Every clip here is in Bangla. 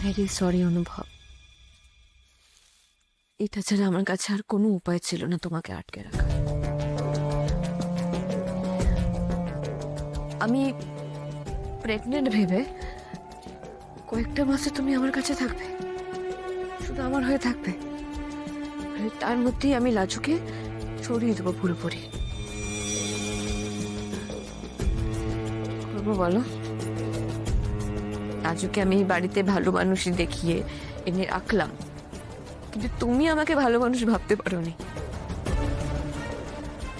ভেরি সরি অনুভব, এটা ছাড়া আমার কাছে আর কোনো উপায় ছিল না তোমাকে আটকে রাখা। আমি প্রেগনেন্ট ভেবে কয়েকটা মাসে তুমি আমার কাছে থাকবে, শুধু আমার হয়ে থাকবে, আর তার মধ্যেই আমি লাজুকে ছড়িয়ে দেবো পুরোপুরি। করবো বলো? লাজুকে আমি বাড়িতে ভালো মানুষই দেখিয়ে এনে রাখলাম, কিন্তু তুমি আমাকে ভালো মানুষ ভাবতে পারোনি।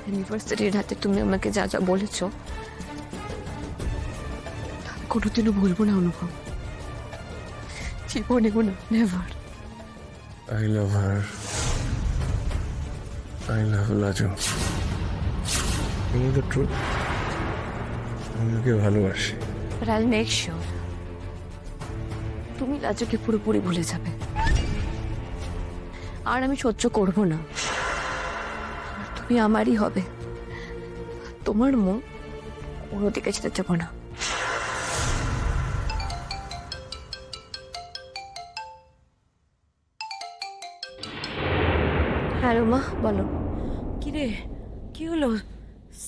ইউনিভার্সিটির হাতে তুমি আমাকে যা যা বলেছো কোনোদিনও বলবো না অনুভব, জীবনে কোনো never. I love her. I love Laju. You know the truth? আমি ওকে ভালোবাসি। But I'll make sure তুমি লাজুকে পুরোপুরি ভুলে যাবে, আর আমি সহ্য করব না। আর তুমি আমারই হবে, তোমার মন কোনো দিকে যেতে যাবো না। হ্যাঁ রুমা বলো। কিরে, কি হলো?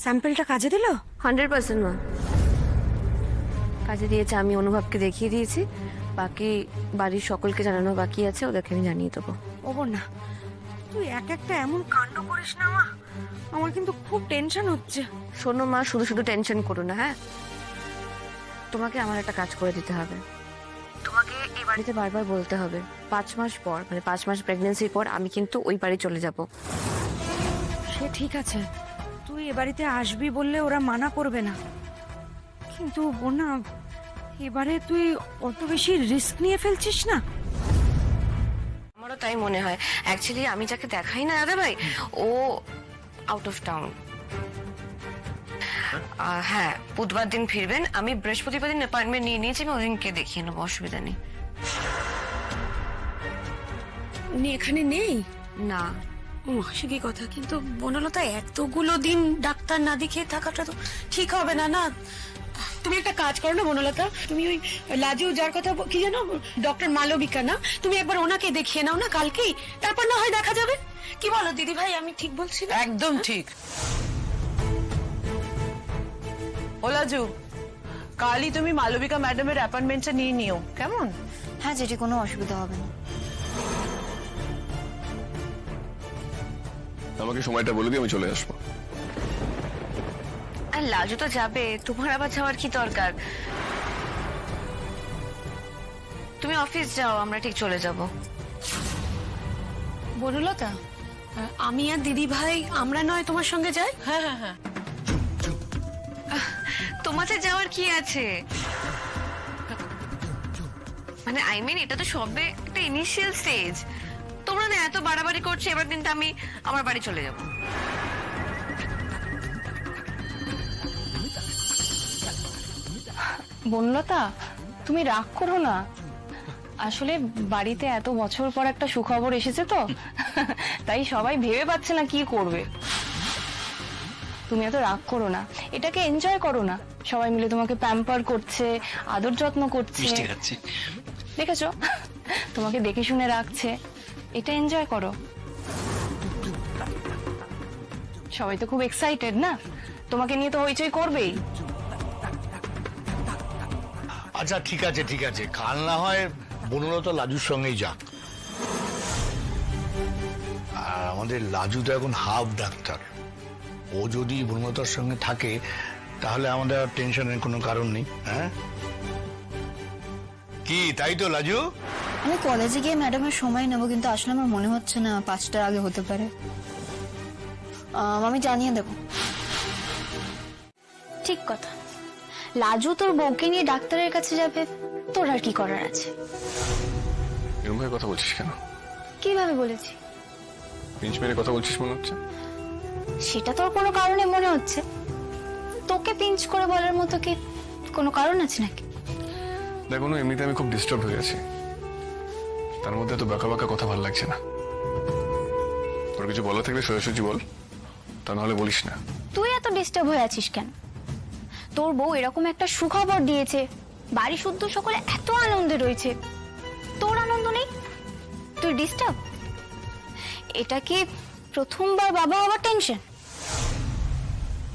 স্যাম্পলটা কাজে দিল? 100% মা কাজে দিয়েছে। আমি অনুভবকে দেখিয়ে দিয়েছি, বাকি বাড়ির সকলকে জানানো বাকি আছে, ওদেরকে আমি জানিয়ে দেবো। ওবর না, তুই এক একটা এমন কাণ্ড করিস না মা, আমার কিন্তু খুব টেনশন হচ্ছে। শোনো মা, শুধু শুধু টেনশন করো না। হ্যাঁ, তোমাকে আমার একটা কাজ করে দিতে হবে। তোমাকে এই বাড়িতে বারবার বলতে হবে 5 মাস পর, মানে 5 মাস প্রেগনেন্সির পর আমি কিন্তু ওই বাড়ি চলে যাব। সে ঠিক আছে, তুই এ বাড়িতে আসবি বললে ওরা মানা করবে না, কিন্তু না, এবারে তুই অত বেশি রিস্ক নিয়ে ফেলছিস না? আমারও তাই মনে হয়। অ্যাকচুয়ালি আমি যাকে দেখাই না দাদা ভাই, ও আউট অফ টাউন। হ্যাঁ, বুধবার দিন ফিরবেন। আমি বৃহস্পতিবার দিন অ্যাপয়েন্টমেন্ট নিয়ে নিয়েছি, আমি ওদিনকে দেখিয়ে নেবো, অসুবিধা নেই। উনি এখানে নেই? না। সে কি কথা, কিন্তু বনলতা এতগুলো দিন ডাক্তার না দেখিয়ে থাকাটা তো ঠিক হবে না। না, তুমি একটা কাজ করো না বনলতা, তুমি ওই লাজু যার কথা কি জানো, ডক্টর মালবিকা না, তুমি একবার ওনাকে দেখিয়ে নাও না কালকেই, তারপর না হয় দেখা যাবে। কি বলো দিদি ভাই, আমি ঠিক বলছি না? একদম ঠিক। ওলাজু, কালই তুমি মালবিকা ম্যাডামের অ্যাপয়েন্টমেন্টটা নিয়ে নিও, কেমন? হ্যাঁ, যেটি কোনো অসুবিধা হবে না। আমাকে সময়টা বলে দিই, আমি চলে আসবো। আর লাজু তো যাবে, তোমার আবার যাওয়ার কি দরকার? তুমি অফিস যাও, আমরা ঠিক চলে যাব। বনলতা, আমি আর দিদি ভাই আমরা নয় তোমার সঙ্গে যাই? হ্যাঁ হ্যাঁ হ্যাঁ, তোমাদের যাওয়ার কি আছে? মানে আই মিন, এটা তো সবে একটা ইনিশিয়াল স্টেজ। তোমরা না এত বাড়াবাড়ি করছো, এবার কিন্তু আমি আমার বাড়ি চলে যাব। বনলতা, তুমি রাগ করো না, আসলে বাড়িতে এত বছর পর একটা সুখবর এসেছে তো, তাই সবাই ভেবে পাচ্ছে না কি করবে। তুমি এত রাগ করো না, এটাকে এনজয় করো না। সবাই মিলে তোমাকে প্যাম্পার করছে, আদর যত্ন করছে, দেখেছো, তোমাকে দেখে শুনে রাখছে, এটা এনজয় করো। সবাই তো খুব এক্সাইটেড না, তোমাকে নিয়ে তো হইচই করবেই। আচ্ছা ঠিক আছে ঠিক আছে, কাল না হয় বনলতা লাজুর সঙ্গেই যাক। আর আমাদের লাজু তো এখন হাফ ডাক্তার, ও যদি বনলতার সঙ্গে থাকে তাহলে আমাদের আর টেনশনের কোনো কারণ নেই। হ্যাঁ কি, তাই তো লাজু? আমি কলেজে গিয়ে ম্যাডামের সময় নেবো, কিন্তু আসলে আমার মনে হচ্ছে না 5টার আগে হতে পারে। আমি জানিয়ে দেব। ঠিক কথা, লাজু তোর বউকে নিয়ে ডাক্তারের কাছে যাবে, তোর আর কি করার আছে? এরকম ভাবে কথা বলছিস কেন? কিভাবে বলেছি? পিঞ্চ মেরে কথা বলছিস মনে হচ্ছে। সেটা তোর কোনো কারণে মনে হচ্ছে? তোকে পিঞ্চ করে বলার মতো কি কোনো কারণ আছে নাকি? দেখো না, এমনিতে আমি খুব ডিস্টার্ব হয়ে আছি, তার মধ্যে তো বাঁকা বাঁকা কথা ভালো লাগছে না। তোর কিছু বলা থাকলে সোজাসুজি বল, তা নাহলে বলিস না। তুই এত ডিস্টার্ব হয়ে আছিস কেন? তোর বউ এরকম একটা সুখবর দিয়েছে, বাড়ি শুদ্ধ সকলে এত আনন্দে রয়েছে, তুই ডিস্টার্ব? এটা কি প্রথমবার বাবা হওয়ার টেনশন?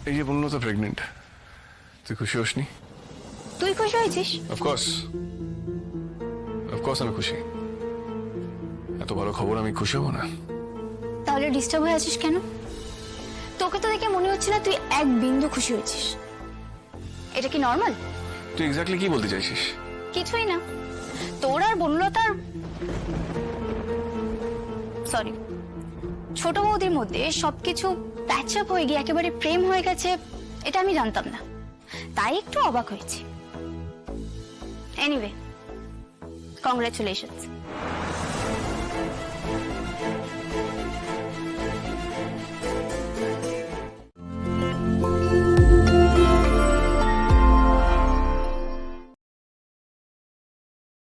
এই যে বললো তো প্রেগনেন্ট, তুই খুশি হসনি? তুই খুশি হয়েছিস? অফকোর্স আমি খুশি। এত ভালো খবর আমি খুশি হব না? তাহলে ডিস্টার্ব হয়ে আছিস কেন? তোকে তো দেখে মনে হচ্ছে না তুই এক বিন্দু খুশি হয়েছিস। এটা কি নর্মাল? তুই এক্স্যাক্টলি কি বলতে চাইছিস? কিছুই না। তোর আর বনলতার, সরি, ছোট বৌদির মধ্যে সবকিছু প্যাচ আপ হয়ে গিয়ে একেবারে প্রেম হয়ে গেছে, এটা আমি জানতাম না, তাই একটু অবাক হয়েছি। Anyway, congratulations.